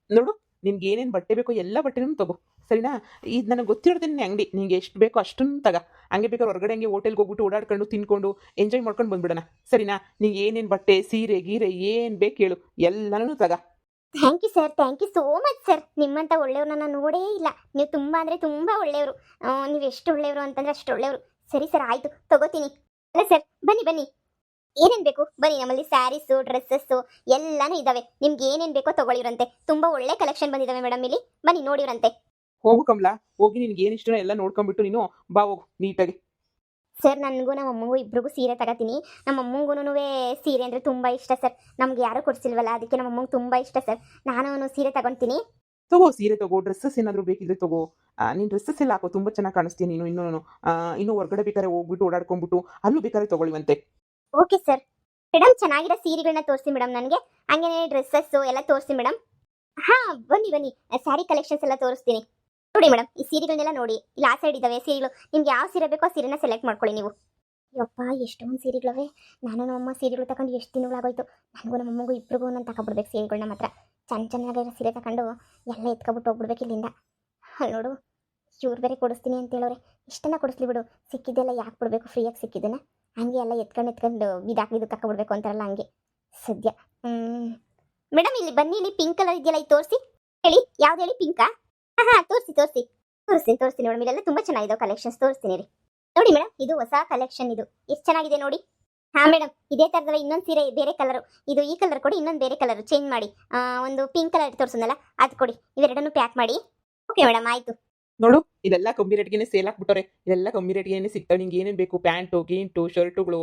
ನೋಡು, ನಿನ್ಗೆ ಏನೇನು ಬಟ್ಟೆ ಬೇಕೋ ಎಲ್ಲ ಬಟ್ಟೆನೂ ತಗೋ, ಸರಿನಾ? ಇದು ನನಗೆ ಗೊತ್ತಿರೋದೇ ನಿನ್ನ ಅಂಗಡಿ, ನಿಂಗೆ ಎಷ್ಟು ಬೇಕೋ ಅಷ್ಟನ್ನು ತಗ. ಹಂಗೆ ಬೇಕಾದ್ರೆ ಹೊರಗಡೆ ಹಂಗೆ ಹೋಟೆಲ್ಗೆ ಹೋಗ್ಬಿಟ್ಟು ಓಡಾಡ್ಕೊಂಡು ತಿನ್ಕೊಂಡು ಎಂಜಾಯ್ ಮಾಡ್ಕೊಂಡು ಬಂದ್ಬಿಡೋಣ, ಸರಿನಾ? ನಿಂಗೆ ಏನೇನು ಬಟ್ಟೆ ಸೀರೆ ಗೀರೆ ಏನು ಬೇಕು ಹೇಳು, ಎಲ್ಲನೂ ತಗ. Thank you sir, thank you so much sir. ನಿಮ್ಮಂಥ ಒಳ್ಳೆಯವ್ರನ್ನ ನಾನು ನೋಡೇ ಇಲ್ಲ. ನೀವು ತುಂಬ ಅಂದರೆ ತುಂಬ ಒಳ್ಳೆಯವರು. ನೀವು ಎಷ್ಟು ಒಳ್ಳೆಯವರು ಅಂತಂದರೆ ಅಷ್ಟು ಒಳ್ಳೆಯವರು. ಸರಿ ಸರ್, ಆಯಿತು, ತಗೋತೀನಿ. ಅಲ್ಲ ಸರ್, ಬನ್ನಿ ಬನ್ನಿ, ಏನೇನು ಬೇಕು ಬನ್ನಿ. ನಮ್ಮಲ್ಲಿ ಸ್ಯಾರೀಸು, ಡ್ರೆಸ್ಸಸ್ಸು ಎಲ್ಲನೂ ಇದ್ದಾವೆ. ನಿಮ್ಗೆ ಏನೇನು ಬೇಕೋ ತಗೊಳ್ಳಿರಂತೆ. ತುಂಬ ಒಳ್ಳೆ ಕಲೆಕ್ಷನ್ ಬಂದಿದ್ದಾವೆ ಮೇಡಮ್, ಇಲ್ಲಿ ಬನ್ನಿ ನೋಡಿರಂತೆ. ಹೋಗು ಕಮಲ, ಹೋಗಿ ನಿನ್ಗೆ ಏನು ಇಷ್ಟನೋ ಎಲ್ಲ ನೋಡ್ಕೊಂಬಿಟ್ಟು ನೀನು ಬಾ, ಹೋಗು ನೀಟಾಗಿ. ಸರ್, ನನಗೂ ನಮ್ಮ ಅಮ್ಮಂಗೂ ಇಬ್ರಿಗೂ ಸೀರೆ ತಗೋತೀನಿ. ನಮ್ಮ ಅಮ್ಮಂಗೂ ಸೀರೆ ಅಂದರೆ ತುಂಬ ಇಷ್ಟ ಸರ್. ನಮ್ಗೆ ಯಾರೂ ಕೊಡಿಸಿಲ್ವಲ್ಲ, ಅದಕ್ಕೆ ನಮ್ಮ ಅಮ್ಮಂಗೆ ತುಂಬ ಇಷ್ಟ ಸರ್. ನಾನು ಸೀರೆ ತಗೊತೀನಿ. ತಗೋ ಸೀರೆ ತಗೋ, ಡ್ರೆಸ್ಸಸ್ ಏನಾದರೂ ಬೇಕಿದ್ರೆ ತಗೋ. ನೀನು ಡ್ರೆಸ್ಸಸ್ ಎಲ್ಲ ಹಾಕೋ, ತುಂಬ ಚೆನ್ನಾಗಿ ಕಾಣಿಸ್ತೀನಿ ನೀನು. ಇನ್ನೂ ಹೊರಗಡೆ ಬೇಕಾದ್ರೆ ಹೋಗ್ಬಿಟ್ಟು ಓಡಾಡ್ಕೊಂಡ್ಬಿಟ್ಟು ಅಲ್ಲೂ ಬೇಕಾದ್ರೆ ತಗೊಳ್ಳಿವಂತೆ. Okay sir. ಮೇಡಮ್, ಚೆನ್ನಾಗಿರೋ ಸೀರೆಗಳನ್ನ ತೋರಿಸಿ ಮೇಡಮ್ ನನಗೆ. ಹಂಗೇನೆ ಡ್ರೆಸ್ಸಸ್ಸು ಎಲ್ಲ ತೋರಿಸಿ ಮೇಡಮ್. ಹಾಂ, ಬನ್ನಿ ಬನ್ನಿ, ಸ್ಯಾರಿ ಕಲೆಕ್ಷನ್ಸ್ ಎಲ್ಲ ತೋರಿಸ್ತೀನಿ. ನೋಡಿ ಮೇಡಮ್, ಈ ಸೀರೆಗಳನ್ನೆಲ್ಲ ನೋಡಿ. ಇಲ್ಲಿ ಆ ಸೈಡ್ ಇದ್ದಾವೆ ಸೀರೆಗಳು. ನಿಮ್ಗೆ ಯಾವ ಸೀರೆ ಬೇಕೋ ಆ ಸೀರೆನ ಸೆಲೆಕ್ಟ್ ಮಾಡ್ಕೊಳ್ಳಿ ನೀವು. ಯಪ್ಪ, ಎಷ್ಟೊಂದು ಸೀರೆಗಳವೆ. ನಾನು ನಮ್ಮಮ್ಮ ಸೀರೆಗಳು ತಗೊಂಡು ಎಷ್ಟು ದಿನಗಳಾಗೋಯ್ತು. ನನಗೂ ನಮ್ಮಮ್ಮಗೂ ಇಬ್ರಿಗೂ ನಾನು ತಗೊಬಿಡ್ಬೇಕು ಸೀರೆಗಳನ್ನ ಮಾತ್ರ. ಚೆನ್ನಾಗಿರೋ ಸೀರೆ ತಗೊಂಡು ಎಲ್ಲ ಎತ್ಕೊಬಿಟ್ಟು ಹೋಗ್ಬಿಡ್ಬೇಕು ಇಲ್ಲಿಂದ. ಅಲ್ಲಿ ನೋಡು, ಇವ್ರು ಬೇರೆ ಕೊಡಿಸ್ತೀನಿ ಅಂತ ಹೇಳೋರೆ. ಇಷ್ಟನ್ನ ಕೊಡಿಸ್ಲಿ ಬಿಡು, ಸಿಕ್ಕಿದ್ದೆಲ್ಲ ಯಾಕೆ ಬಿಡಬೇಕು, ಫ್ರೀಯಾಗಿ ಸಿಕ್ಕಿದ್ದನ್ನ ಹಂಗೆ ಎಲ್ಲ ಎತ್ಕೊಂಡು ಇದು ತಗೊಬಿಡ್ಬೇಕು ಅಂತಾರಲ್ಲ, ಹಂಗೆ ಸದ್ಯ. ಮೇಡಮ್, ಇಲ್ಲಿ ಬನ್ನಿ, ಇಲ್ಲಿ ಪಿಂಕ್ ಕಲರ್ ಇದೆಯಲ್ಲ, ಇದು ತೋರಿಸಿ. ಹೇಳಿ, ಯಾವ್ದು ಹೇಳಿ? ಪಿಂಕಾ? ಹಾಂ ಹಾಂ, ತೋರಿಸ್ತೀನಿ ಮೇಡಮ್. ಇಲ್ಲೆಲ್ಲ ತುಂಬ ಚೆನ್ನಾಗಿದೆ ಕಲೆಕ್ಷನ್ಸ್, ತೋರಿಸ್ತೀನಿ ರೀ. ನೋಡಿ ಮೇಡಮ್, ಇದು ಹೊಸ ಕಲೆಕ್ಷನ್. ಇದು ಎಷ್ಟು ಚೆನ್ನಾಗಿದೆ ನೋಡಿ. ಹಾಂ ಮೇಡಮ್, ಇದೇ ಥರದಲ್ಲ ಇನ್ನೊಂದು ಸೀರೆ, ಬೇರೆ ಕಲರು. ಇದು ಈ ಕಲರ್ ಕೊಡಿ, ಇನ್ನೊಂದು ಬೇರೆ ಕಲರು ಚೇಂಜ್ ಮಾಡಿ. ಒಂದು ಪಿಂಕ್ ಕಲರ್ ತೋರಿಸೋದಲ್ಲ, ಅದು ಕೊಡಿ. ಇವೆರಡನ್ನು ಪ್ಯಾಕ್ ಮಾಡಿ. ಓಕೆ ಮೇಡಮ್, ಆಯಿತು. ನೋಡು, ಇದೆಲ್ಲ ಕಮ್ಮಿ ರೇಟ್ಗೆ ಸೇಲ್ ಹಾಕ್ಬಿಟ್ಟವ್ರೆ. ಇದೆಲ್ಲ ಕಮ್ಮಿ ರೇಟ್ಗೆ ಸಿಗ್ತವೆ. ನಿಂಗೆ ಏನೇನು ಬೇಕು, ಪ್ಯಾಂಟು ಗೀಂಟು ಶರ್ಟುಗಳು,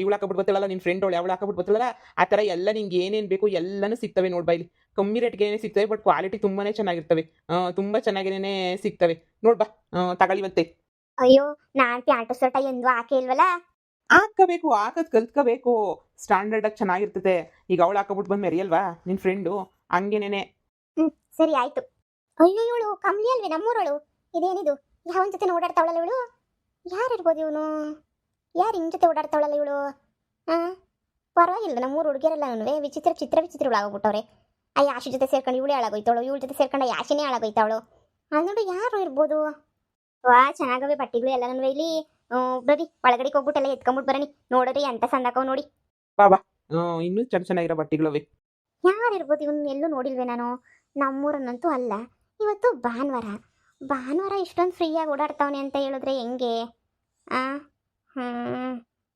ಇವಳು ಹಾಕಬಿಟ್ಟು ಬತ್ತಲ್ಲ ನಿನ್ನ ಫ್ರೆಂಡ್ ಅವಳು, ಅವಳು ಹಾಕಬಿಟ್ಟು ಬತ್ತಲ್ಲ, ಆ ಥರ ಎಲ್ಲ ನಿಂಗೆ ಏನೇನು ಬೇಕು ಎಲ್ಲನೂ ಸಿಗ್ತವೆ. ನೋಡ್ಬಾ, ಇಲ್ಲಿ ಕಮ್ಮಿ ರೇಟ್ಗೆ ಸಿಗ್ತವೆ, ಬಟ್ ಕ್ವಾಲಿಟಿ ತುಂಬಾ ಚೆನ್ನಾಗಿರ್ತವೆ. ತುಂಬ ಚೆನ್ನಾಗೇ ಸಿಗ್ತವೆ. ನೋಡ್ಬಾ, ತಗೊಳ್ಳಿವಂತೆ. ಅಯ್ಯೋ, ನಾನು ಪ್ಯಾಂಟು ಶರ್ಟ ಎಂದು ಹಾಕೇ ಇಲ್ವಲ್ಲ. ಹಾಕಬೇಕು, ಹಾಕೋದು ಕಲ್ತ್ಕೋಬೇಕು. ಸ್ಟ್ಯಾಂಡರ್ಡಾಗಿ ಚೆನ್ನಾಗಿರ್ತದೆ. ಈಗ ಅವಳು ಹಾಕಬಿಟ್ಟು ಬಂದು ಮೆರಿಯಲ್ವಾ ನಿನ್ನ ಫ್ರೆಂಡು, ಹಂಗೇನೇನೆ. ಹ್ಞೂ, ಸರಿ ಆಯಿತು. ಅಯ್ಯೋ, ಇವಳು ಕಮ್ಲಿ ಅಲ್ವೇ ನಮ್ಮೂರವಳು? ಇದೇನಿದು? ಯಾವನ ಜೊತೆ ಓಡಾಡ್ತಾವಳಲ್ಲ ಇವಳು? ಯಾರಿರ್ಬೋದು ಇವನು? ಯಾರು ಹಿಂಗ್ ಜೊತೆ ಓಡಾಡ್ತಾವಳಲ್ಲ ಇವಳು? ಹಾಂ, ಪರವಾಗಿಲ್ಲ, ನಮ್ಮೂರು ಹುಡುಗಿಯರೆಲ್ಲ ವಿಚಿತ್ರಗಳು ಆಗೋಗ್ಬಿಟ್ಟವ್ರೆ. ಆ ಯಾಶಿ ಜೊತೆ ಸೇರ್ಕೊಂಡು ಇವಳೇ ಹಾಳಾಗೋಯ್ತಾವಳು, ಇವಳ ಜೊತೆ ಸೇರ್ಕೊಂಡು ಯಾಶಿನೇ ಹಾಳಾಗೋಯ್ತಾವಳು. ಅದು ನೋಡಿ, ಯಾರು ಇರ್ಬೋದು? ವಾ, ಚೆನ್ನಾಗವೆ ಬಟ್ಟೆಗಳು ಎಲ್ಲ. ಇಲ್ಲಿ ಬರ್ರಿ, ಒಳಗಡೆಗೆ ಹೋಗ್ಬಿಟ್ಟು ಎಲ್ಲ ಎತ್ಕೊಂಬಿಟ್ಟು ಬರನಿ. ನೋಡ್ರಿ ಎಂತ ಸಂದಾಕವ್ ನೋಡಿ. ಬಾಬಾ, ಇನ್ನೂ ಚೆನ್ನಾಗಿರೋ ಬಟ್ಟೆಗಳವೆ. ಯಾರಿರ್ಬೋದು ಇವನು? ಎಲ್ಲೂ ನೋಡಿಲ್ವೇ ನಾನು. ನಮ್ಮೂರನ್ನಂತೂ ಅಲ್ಲ. ಇವತ್ತು ಭಾನುವಾರ ಇಷ್ಟೊಂದು ಫ್ರೀಯಾಗಿ ಓಡಾಡ್ತಾವನೆ ಅಂತ ಹೇಳಿದ್ರೆ ಹೆಂಗೆ? ಆ ಹ್ಞೂ,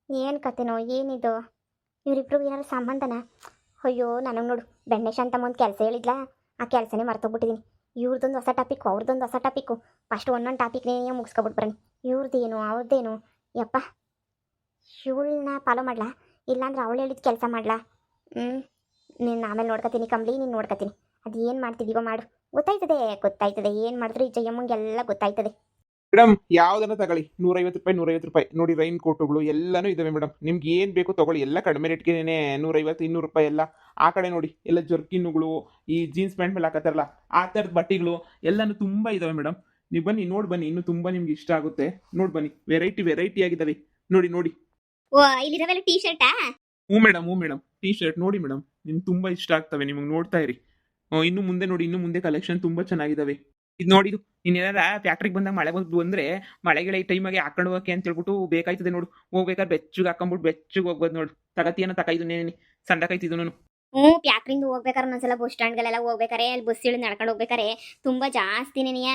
ಏನು ಕತೆನೋ ಏನಿದು? ಇವರಿಬ್ರಿಗೂ ಏನಾದ್ರು ಸಂಬಂಧನ? ಅಯ್ಯೋ, ನನಗೆ ನೋಡು, ಬೆಣ್ಣೆ ಶಾಂತಮ್ಮ ಒಂದು ಕೆಲಸ ಹೇಳಿದ್ಲಾ, ಆ ಕೆಲಸನೇ ಮರ್ತೋಗ್ಬಿಟ್ಟಿದ್ದೀನಿ. ಇವ್ರದ್ದೊಂದು ಹೊಸ ಟಾಪಿಕ್ಕು, ಅವ್ರದ್ದೊಂದು ಹೊಸ ಟಾಪಿಕ್ಕು. ಫಸ್ಟ್ ಒಂದೊಂದು ಟಾಪಿಕ್ನೇ ಮುಗಿಸ್ಕೊಬಿಟ್ಟು ಬನ್ನಿ. ಇವ್ರದ್ದೇನು ಅವ್ರದ್ದೇನು? ಯಪ್ಪ, ಇವಳನ್ನ ಫಾಲೋ ಮಾಡ್ಲಾ, ಇಲ್ಲಾಂದ್ರೆ ಅವಳು ಹೇಳಿದ ಕೆಲಸ ಮಾಡ್ಲಾ? ನೀನು ಆಮೇಲೆ ನೋಡ್ಕೊತೀನಿ ಕಮ್ಲಿ, ನೀನು ನೋಡ್ಕೊತೀನಿ. ಅದು ಏನು ಮಾಡ್ತಿದ್ದೀವೋ ಮಾಡು. ಗೊತ್ತಾಯ್ತದೆ ಏನು ಮಾಡಿದ್ರು ಈ ಜಯಮ್ಮಂಗೆಲ್ಲ ಗೊತ್ತಾಯ್ತದೆ. ಮೇಡಮ್, ಯಾವ್ದನ್ನ ತಗೊಳ್ಳಿ, 150 ರೂಪಾಯಿ ನೋಡಿ. ರೈನ್ ಕೋಟುಗಳು ಎಲ್ಲನೂ ಇದಾವೆ ಮೇಡಮ್. ನಿಮ್ಗೆ ಏನು ಬೇಕು ತಗೊಳ್ಳಿ, ಎಲ್ಲ ಕಡಿಮೆ ರೇಟ್ಗೆ 150-200 ರೂಪಾಯಿ ಎಲ್ಲ. ಆ ಕಡೆ ನೋಡಿ, ಎಲ್ಲ ಜರ್ಕಿನ್ನುಗಳು, ಈ ಜೀನ್ಸ್ ಪ್ಯಾಂಟ್ ಮೇಲೆ ಹಾಕತ್ತಾರಲ್ಲ ಆ ಥರದ ಬಟ್ಟೆಗಳು ಎಲ್ಲನೂ ತುಂಬ ಇದಾವೆ ಮೇಡಮ್. ನೀವು ಬನ್ನಿ, ನೋಡಿ ಬನ್ನಿ, ಇನ್ನೂ ತುಂಬ ನಿಮ್ಗೆ ಇಷ್ಟ ಆಗುತ್ತೆ. ನೋಡಿ ಬನ್ನಿ, ವೆರೈಟಿ ಆಗಿದ್ದಾವೆ. ನೋಡಿ. ಓ, ಇಲ್ಲಿರವೆಲ್ಲ ಟೀ ಶರ್ಟಾ? ಹ್ಞೂ ಮೇಡಮ್, ಟೀ ಶರ್ಟ್ ನೋಡಿ ಮೇಡಮ್, ನಿಮ್ಗೆ ತುಂಬ ಇಷ್ಟ ಆಗ್ತವೆ. ನಿಮಗೆ ನೋಡ್ತಾ ಇರಿ. ಇನ್ನು ಮುಂದೆ ನೋಡಿ, ಇನ್ನು ಮುಂದೆ ಕಲೆಕ್ಷನ್ ತುಂಬ ಚೆನ್ನಾಗಿದ್ದಾವೆ. ಇದು ನೋಡಿದು, ಇನ್ನೇನಾರ ಫ್ಯಾಕ್ಟ್ರಿಗೆ ಬಂದಾಗ ಮಳೆ ಬಂದು ಅಂದರೆ ಮಳೆಗಳ ಈ ಟೈಮಾಗೆ ಹಾಕೊಂಡು ಹೋಗಕ್ಕೆ ಅಂತ ಹೇಳ್ಬಿಟ್ಟು ಬೇಕಾಯ್ತದೆ ನೋಡು. ಹೋಗ್ಬೇಕಾದ್ರೆ ಬೆಚ್ಚಗೆ ಹಾಕೊಂಡ್ಬಿಟ್ಟು ಬೆಚ್ಚಗೆ ಹೋಗ್ಬೋದು ನೋಡು. ತಗತಿಯನ್ನ ತಗೈದು ನೇನೆ ಸಂಡಕಾಯ್ತಿದ್ದು ನಾನು. ಹ್ಞೂ, ಪ್ಯಾಕ್ರಿಂದ ಹೋಗ್ಬೇಕಾರೆ ಒಂದೊಂದ್ಸಲ ಬಸ್ ಸ್ಟ್ಯಾಂಡ್ಗಳೆಲ್ಲ ಹೋಗ್ಬೇಕಾರೆ, ಅಲ್ಲಿ ಬಸ್ ಇಳಿದು ನಡ್ಕೊಂಡು ಹೋಗ್ಬೇಕಾರೆ ತುಂಬ ಜಾಸ್ತಿನೇ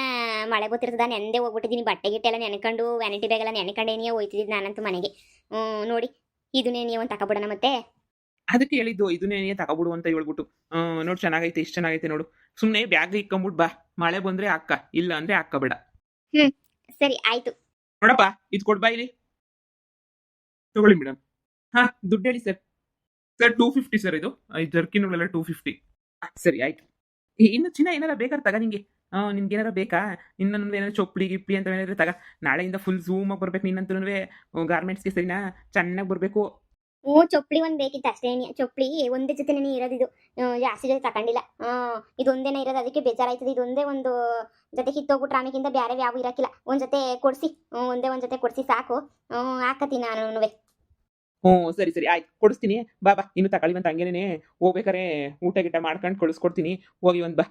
ಮಳೆ ಗೊತ್ತಿರ್ತದ. ನೆಂದೇ ಹೋಗ್ಬಿಟ್ಟಿದ್ದೀನಿ, ಬಟ್ಟೆ ಗಿಟ್ಟೆಲ್ಲ ನೆನ್ಕೊಂಡು, ವ್ಯಾನಿಟಿ ಬ್ಯಾಗೆಲ್ಲ ನೆನ್ಕೊಂಡೇನೇ ಹೋಯ್ತಿದ್ದೀನಿ ನಾನಂತೂ ಮನೆಗೆ. ನೋಡಿ, ಇದನ್ನೇ ನೀವು ಒಂದು ತಗೊಬಿಡೋಣ ಮತ್ತೆ. ಅದಕ್ಕೆ ಹೇಳಿದ್ದು ಇದನ್ನೇ ತಗೊಬಿಡು ಅಂತ ಹೇಳ್ಬಿಟ್ಟು. ನೋಡಿ, ಚೆನ್ನಾಗೈತೆ, ಇಷ್ಟು ಚೆನ್ನಾಗೈತೆ ನೋಡು. ಸುಮ್ಮನೆ ಬ್ಯಾಗ್ ಇಕ್ಕೊಂಬಿಟ್ಟು ಬಾ, ಮಳೆ ಬಂದರೆ ಹಾಕ್ಕ, ಇಲ್ಲ ಅಂದರೆ ಹಾಕಬೇಡ. ಹ್ಞೂ, ಸರಿ ಆಯಿತು. ನೋಡಪ್ಪ, ಇದು ಕೊಡ್ಬಾ ಇಲ್ಲಿ. ತಗೊಳ್ಳಿ ಮೇಡಮ್. ಹಾಂ, ದುಡ್ಡು ಹೇಳಿ ಸರ್. 250 ಸರ್. ಇದು ಜರ್ಕಿನ್ಗಳೆಲ್ಲ 250. ಸರಿ, ಆಯ್ತು. ಇನ್ನು ಚಿನ್ನ ಏನಾರ ಬೇಕಾದ್ರೆ ತಗ ನಿಂಗೆ. ನಿನ್ಗೆ ಏನಾರ ಬೇಕಾ? ಇನ್ನೊಂದು ಏನಾರು ಚೊಪ್ಪಲಿ ಗಿಪ್ಪಲಿ ಅಂತ ಏನಾದ್ರು ತಗ. ನಾಳೆಯಿಂದ ಫುಲ್ ಝೂಮಾಗಿ ಬರ್ಬೇಕು ನೀನಂತೂ ಗಾರ್ಮೆಂಟ್ಸ್ಗೆ, ಸರಿನಾ? ಚೆನ್ನಾಗಿ ಬರಬೇಕು. ಹ್ಞೂ, ಚೊಪ್ಲಿ ಒಂದು ಬೇಕಿತ್ತು ಅಷ್ಟೇ. ಚೊಪ್ಲಿ ಒಂದೇ ಜೊತೆನೇ ಇರೋದಿದು, ಜಾಸ್ತಿ ಜೊತೆ ತಗೊಂಡಿಲ್ಲ. ಇದೊಂದೇನೇ ಇರೋದು, ಅದಕ್ಕೆ ಬೇಜಾರಾಯ್ತದೆ. ಇದೊಂದೇ ಒಂದು ಜೊತೆ ಕಿತ್ತೋಗ್ಬಿಟ್ರೆ ಆಮೇಕಿಂದ ಬೇರೆ ಯಾವ ಇರೋಕ್ಕಿಲ್ಲ. ಒಂದು ಜೊತೆ ಕೊಡಿಸಿ, ಒಂದೇ ಒಂದು ಜೊತೆ ಕೊಡಿಸಿ ಸಾಕು. ಹಾಕತ್ತೀನಿ ನಾನು. ಹ್ಞೂ, ಸರಿ, ಆಯ್ತು, ಕೊಡಿಸ್ತೀನಿ. ಬಾ ಇನ್ನು ತಗೊಳ್ಳಿ. ಅಂತ ಹಂಗೇನೆ ಹೋಗ್ಬೇಕಾರೆ ಊಟ ಗಿಟ ಮಾಡ್ಕೊಂಡು ಕಳಿಸ್ಕೊಡ್ತೀನಿ. ಹೋಗಿ ಒಂದು ಬಾ.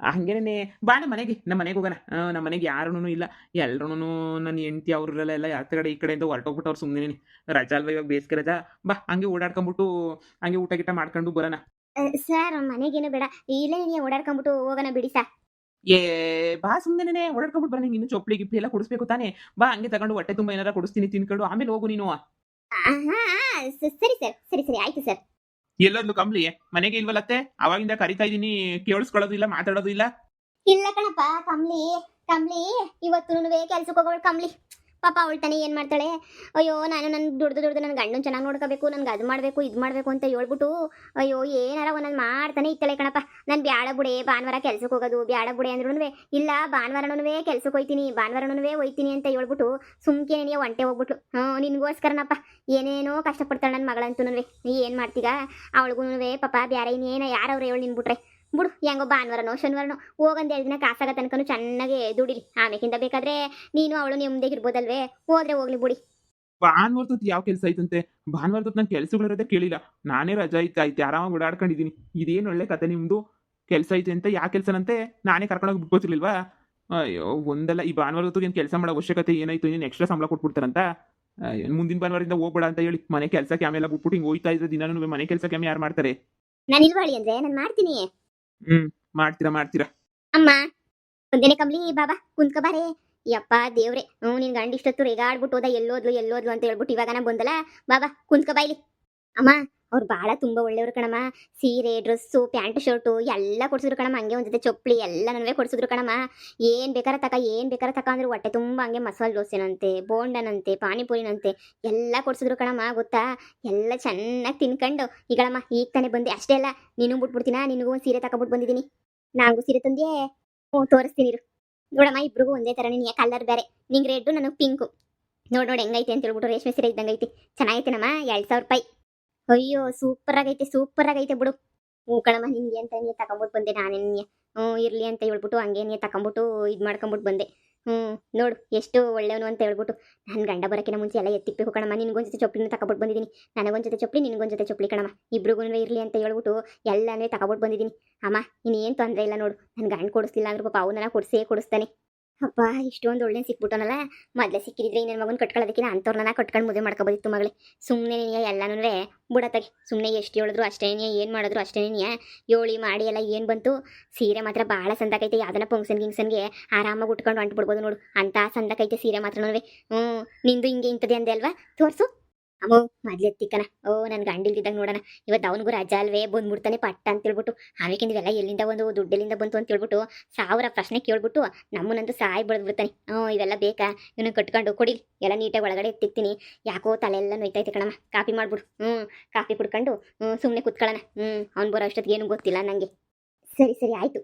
ಹಂಗೇನೆ ಬಾ ನಮ್ಮ ಮನೆಗೆ ಹೋಗೋಣ. ನಮ್ಮ ಮನೆಗೆ ಯಾರೂ ಇಲ್ಲ. ಎಲ್ರೂ ನನ್ನ ಹೆಂಡ್ತಿ ಅವ್ರೆಲ್ಲ ಆ ಕಡೆ ಈ ಕಡೆಯಿಂದ ಹೊರಟೋಗ್ಬಿಟ್ಟವ್ರು ಸುಮ್ಮನೆ. ರಜಾ ಅಲ್ವಾ ಇವಾಗ, ಬೇಸಿಗೆ ರಜಾ. ಬಾ ಹಂಗೆ ಓಡಾಡ್ಕೊಂಬಿಟ್ಟು ಹಂಗೆ ಊಟ ಗೀಟ ಮಾಡ್ಕೊಂಡು ಬರೋಣ. ಸರ್ ಮನೆಗೇನು ಬೇಡ, ಇಲ್ಲೇ ನೀವು ಓಡಾಡ್ಕೊಂಬಿಟ್ಟು ಹೋಗೋಣ ಬಿಡಿ ಸರ್. ಏ ಬಾ ಸುಮ್ಮನೆ ಓಡಾಡ್ಕೊಂಬಿಟ್ಟು ಬರೋಣ. ಇನ್ನು ಚೊಪ್ಲಿ ಗಿಪ್ಲಿ ಎಲ್ಲ ಕೊಡಿಸ್ಬೇಕು ತಾನೇ. ಬಾ ಹಂಗೆ ತಗೊಂಡು ಹೊಟ್ಟೆ ತುಂಬ ಏನಾರ ಕೊಡಿಸ್ತೀನಿ, ತಿನ್ಕೊಂಡು ಆಮೇಲೆ ಹೋಗು ನೀನು. ಸರಿ ಸರ್, ಸರಿ ಸರಿ ಆಯ್ತು ಸರ್. ಎಲ್ಲೊಂದು ಕಂಬ್ಲಿ ಮನೆಗೆ ಇಲ್ವಲ್ಲತ್ತೆ, ಅವಾಗಿಂದ ಕರಿತಾ ಇದೀನಿ, ಕೇಳಿಸ್ಕೊಳ್ಳೋದು ಇಲ್ಲ, ಮಾತಾಡೋದು ಇಲ್ಲ. ಇಲ್ಲ ಕಣಪ್ಪ, ಕಮ್ಲಿ ಕಮ್ಲಿ ಇವತ್ತು ಕೆಲ್ಸಕ್ಕೆ ಹೋಗೋಳು ಕಮ್ಲಿ. ಪಾಪ ಅವಳು ತಾನೇ ಏನ್ ಮಾಡ್ತಾಳೆ. ಅಯ್ಯೋ ನಾನು ನನ್ ದುಡ್ದು ನನ್ನ ಗಂಡನ್ ಚೆನ್ನಾಗಿ ನೋಡ್ಕೋಬೇಕು, ನನ್ಗೆ ಅದು ಮಾಡ್ಬೇಕು ಇದು ಮಾಡ್ಬೇಕು ಅಂತ ಹೇಳ್ಬಿಟ್ಟು ಅಯ್ಯೋ ಏನಾರ ಒಂದೊಂದು ಮಾಡ್ತಾನೆ ಇತ್ತಳೆ ಕಣಪ್ಪ. ನಾನು ಬ್ಯಾಡ ಬುಡೆ ಭಾನುವಾರ ಕೆಲ್ಸಕ್ಕೆ ಹೋಗೋದು ಬ್ಯಾಡ ಬುಡೆ ಅಂದ್ರೂ ಇಲ್ಲ, ಭಾನುವಾರನೂ ಕೆಲ್ಸಕ್ಕೆ ಹೋಯ್ತೀನಿ ಅಂತ ಹೇಳ್ಬಿಟ್ಟು ಸುಮ್ಕೆ ನೀ ಒಂಟೆ ಹೋಗ್ಬಿಟ್ಲು. ನಿನ್ಗೋಸ್ಕರನಪ್ಪ ಏನೇನೋ ಕಷ್ಟಪಡ್ತಾಳೆ ನನ್ನ ಮಗಳಂತೂ. ಏನ್ ಮಾಡ್ತೀಗ ಅವಳಿಗೂ ಪಾಪ ಬ್ಯಾರೆ ಇನ್ನೇನ ಯಾರವ್ರೆ ಹೇಳಿ ನಿನ್ಬಿಟ್ರೆ ಬಿಡು. ಹೆಂಗೋ ಭಾನುವಾರನೋ ಶನಿವಾರನೋ ಹೋಗಂದು 2 ದಿನ ಕಾಸಾಗ ತನಕನು ಚೆನ್ನಾಗಿ ದುಡಿಲಿ. ಆಮೇಕಿಂದ ಬೇಕಾದ್ರೆ ನೀನು ಅವಳು ನೆಮ್ಮದಿಗಿರ್ಬೋದಲ್ವೇ, ಹೋದ್ರೆ ಹೋಗ್ಲಿ ಬಿಡಿ. ಭಾನುವಾರದೊತ್ತು ಯಾವ ಕೆಲಸ ಐತಂತೆ? ಭಾನುವಾರದೊತ್ತು ನನ್ನ ಕೆಲಸಗಳಿರೋದೇ ಕೇಳಿಲ್ಲ. ನಾನೇ ರಜಾ ಐತೆ ಆರಾಮಾಗಿ ಓಡಾಡ್ಕೊಂಡಿದ್ದೀನಿ. ಇದೇನು ಒಳ್ಳೆ ಕತೆ ನಿಮ್ದು. ಕೆಲಸ ಐತೆ ಅಂತ ಯಾವ ಕೆಲಸನಂತೆ ನಾನೇ ಕರ್ಕೊಂಡೋಗಿ ಬಿಟ್ಕೋತಿರ್ಲಿಲ್ವಾ? ಅಯ್ಯೋ ಒಂದಲ್ಲ, ಈ ಭಾನುವಾರದೊತ್ತು ಏನು ಕೆಲಸ ಮಾಡೋ ಅವಶ್ಯಕತೆ ಏನಾಯ್ತು? ಏನು ಎಕ್ಸ್ಟ್ರಾ ಸಂಬಳ ಕೊಟ್ಬಿಡ್ತಾರಂತ? ಮುಂದಿನ ಭಾನುವಾರದಿಂದ ಹೋಗ್ಬೇಡ ಅಂತ ಹೇಳಿ ಮನೆ ಕೆಲಸಕ್ಕೆ ಆಮೇಲೆ ಬಿಟ್ಬಿಟ್ಟು ಹಿಂಗೆ ಹೋಯ್ತಾ ಇದ್ರೆ ದಿನಾನು ಮನೆ ಕೆಲಸಕ್ಕೆ ಯಾರು ಮಾಡ್ತಾರೆ? ನಾನು ಇಲ್ವಾಳಿ ಅಂದ್ರೆ ನಾನು ಮಾಡ್ತೀನಿ. ಮಾಡ್ತೀರಾ. ಅಮ್ಮ ಒಂದೇನೆ ಕಮ್ಲಿ, ಬಾಬಾ ಕುಂತ್ಕ ಬಾರೆ. ಯಪ್ಪ ದೇವ್ರೆ, ನಿನ್ ಗಂಡ ಇಷ್ಟೊತ್ತು ರೇಗಾಡ್ಬಿಟ್ಟು ಹೋದ, ಎಲ್ಲೋದ್ಲು ಅಂತ ಹೇಳ್ಬಿಟ್ಟು ಇವಾಗ ನಾ ಬಂದಲ್ಲ. ಬಾಬಾ ಕುಂತ್ಕ ಬಾಯ್ಲಿ. ಅಮ್ಮ ಅವ್ರು ಬಹಳ ತುಂಬಾ ಒಳ್ಳೆಯವರು ಕಣಮ್ಮ. ಸೀರೆ, ಡ್ರೆಸ್ಸು, ಪ್ಯಾಂಟ್ ಶರ್ಟು ಎಲ್ಲ ಕೊಡ್ಸಿದ್ರು ಕಣಮ್ಮ. ಹಂಗೆ ಒಂದ್ ಜೊತೆ ಚಪ್ಪಲಿ ಎಲ್ಲ ನನವೇ ಕೊಡ್ಸಿದ್ರು ಕಣಮ್ಮ. ಏನ್ ಬೇಕಾರ ತಕ ಅಂದ್ರೆ ಹೊಟ್ಟೆ ತುಂಬಾ ಹಂಗೆ ಮಸಾಲೆ ದೋಸೆನಂತೆ, ಬೋಂಡನಂತೆ, ಪಾನಿಪುರಿನಂತೆ ಎಲ್ಲ ಕೊಡ್ಸಿದ್ರು ಕಣಮ್ಮ. ಗೊತ್ತಾ, ಎಲ್ಲ ಚೆನ್ನಾಗಿ ತಿನ್ಕೊಂಡು ಈಗಳಮ್ಮ ಈಗ ತಾನೇ ಬಂದೆ. ಅಷ್ಟೇ ಅಲ್ಲ, ನೀನು ಬಿಟ್ಬಿಡ್ತೀನ, ನಿನಗೂ ಒಂದು ಸೀರೆ ತಗೊಬಿಟ್ಟು ಬಂದಿದ್ದೀನಿ. ನಂಗೂ ಸೀರೆ ತಂದೆ, ತೋರಿಸ್ತೀನಿ ಇರು. ನೋಡಮ್ಮ ಇಬ್ರಿಗೂ ಒಂದೇ ತರ, ನೀನು ಕಲರ್ ಬೇರೆ, ನಿಂಗೆ ರೆಡ್ ನನಗೆ ಪಿಂಕು. ನೋಡ್ ಹೆಂಗೈತೆ ಅಂತ ಹೇಳ್ಬಿಟ್ಟು ರೇಷ್ಮೆ ಸೀರೆ ಇದ್ದಂಗೈತಿ. ಚೆನ್ನಾಗೈತೆನಮ್ಮ, 2000 ರೂಪಾಯಿ. ಅಯ್ಯೋ ಸೂಪರ್ ಆಗೈತೆ ಬಿಡು. ಕಣಮ್ಮ ನಿನ್ಗೆ ಅಂತ ನೀ ತಗೊಂಬಿಟ್ಟು ಬಂದೆ ನಾನೇ. ಇರ್ಲಿ ಅಂತ ಹೇಳ್ಬಿಟ್ಟು ಹಂಗೆ ನೀ ತಗೊಂಬಿಟ್ಟು ಇದು ಮಾಡ್ಕೊಂಬಿಟ್ಟು ಬಂದೆ. ನೋಡು ಎಷ್ಟು ಒಳ್ಳೆಯವನು ಅಂತ ಹೇಳ್ಬಿಟ್ಟು. ನನ್ನ ಗಂಡ ಬರೋಕ್ಕಿಂತ ಮುಂಚೆ ಎಲ್ಲ ಎತ್ತಿಕ್ಬೇಕು ಕಣಮ್ಮ. ನಿನ್ಗೊಂದು ಜೊತೆ ಚಪ್ಪಲಿನ ತಗೊಬಿಟ್ಟು ಬಂದಿದ್ದೀನಿ. ನನಗೊಂದು ಜೊತೆ ಚಪ್ಪಲಿ, ನಿನ್ಗೊಂದು ಜೊತೆ ಚಪ್ಪಲಿ ಕಣಮ್ಮ. ಇಬ್ರಿಗೂ ಇರ್ಲಿ ಅಂತ ಹೇಳ್ಬಿಟ್ಟು ಎಲ್ಲನೇ ತಗೊಬಿಟ್ಟು ಬಂದಿದ್ದೀನಿ. ಅಮ್ಮ ಇನ್ನೇನು ತೊಂದರೆ ಇಲ್ಲ ನೋಡು. ನನ್ನ ಗಂಡ ಕೊಡಿಸ್ಲಿಲ್ಲ ಅಂದ್ರೂ ಪಾಪ ಅವನ್ನ ಕೊಡಿಸ್ತಾನೆ. ಅಪ್ಪ ಇಷ್ಟೊಂದು ಒಳ್ಳೆ ಸಿಕ್ಬಿಟ್ಟನಲ್ಲ. ಮೊದಲೇ ಸಿಕ್ಕಿದ್ರೆ ನನ್ನ ಮಗನ ಕಟ್ಕೊಳ್ಳೋದಕ್ಕಿಂತ ಅಂಥವ್ರನ್ನ ಕಟ್ಕೊಂಡು ಮದುವೆ ಮಾಡ್ಕೋಬೋದಿತ್ತು ಮಗಳೇ. ಸುಮ್ಮನೆ ಎಲ್ಲನೂ ಬುಡತ್ತಾಗೆ ಸುಮ್ಮನೆ ಎಷ್ಟು ಹೇಳಿದ್ರು ಅಷ್ಟೇ, ಏನು ಮಾಡಿದ್ರು ಅಷ್ಟೇ. ಯೋಳಿ ಮಾಡಿ ಎಲ್ಲ ಏನು ಬಂತು. ಸೀರೆ ಮಾತ್ರ ಭಾಳ ಸಂದಕೈತೆ. ಯಾವ್ದನ್ನ ಗಿಂಗ್ಸನ್ಗೆ ಆರಾಮಾಗಿ ಉಟ್ಕೊಂಡು ಹೊಂಟ್ಬಿಡ್ಬೋದು ನೋಡು, ಅಂತ ಸಂದಕೈತೆ ಸೀರೆ ಮಾತ್ರ. ನಿಂದು ಹಿಂಗೆ ಇಂಥದ್ದೇ ಅಂದೆ ಅಲ್ವಾ, ತೋರಿಸು. ಅಮ್ಮೋ ಮೊದ್ಲು ಎತ್ತಿಕ್ಕನ. ನನ್ನ ಗಂಡಿಲ್ದಿದ್ದಾಗ ನೋಡೋಣ. ಇವತ್ತು ಅವನಿಗೂ ರಜಾ ಅಲ್ವೇ, ಬಂದ್ಬಿಡ್ತಾನೆ ಪಟ್ಟ ಅಂತ ಹೇಳ್ಬಿಟ್ಟು. ಆಮೇಕಿಂದ ಇವೆಲ್ಲ ಎಲ್ಲಿಂದ ಒಂದು ದುಡ್ಡೆಲ್ಲಿಂದ ಬಂತು ಅಂತ ಹೇಳ್ಬಿಟ್ಟು 1000 ಪ್ರಶ್ನೆ ಕೇಳ್ಬಿಟ್ಟು ನಮ್ಮನ್ನಂತೂ ಸಾಯಿ ಬೆಳೆದ್ಬಿಡ್ತಾನೆ. ಇವೆಲ್ಲ ಬೇಕಾ ಇವನು ಕಟ್ಕೊಂಡು ಕೊಡಿಲಿ. ಎಲ್ಲ ನೀಟಾಗಿ ಒಳಗಡೆ ಎತ್ತಿಕ್ತೀನಿ. ಯಾಕೋ ತಲೆಲ್ಲ ನೋಯ್ತೈತೆ ಕಣಮ್ಮ. ಕಾಫಿ ಮಾಡ್ಬಿಡು. ಕಾಫಿ ಕುಡ್ಕೊಂಡು ಸುಮ್ಮನೆ ಕುತ್ಕೊಳ್ಳೋಣ. ಅವ್ನು ಬರೋ ಅಷ್ಟೊತ್ತಿಗೆ ಏನು ಗೊತ್ತಿಲ್ಲ ನನಗೆ. ಸರಿ ಆಯಿತು.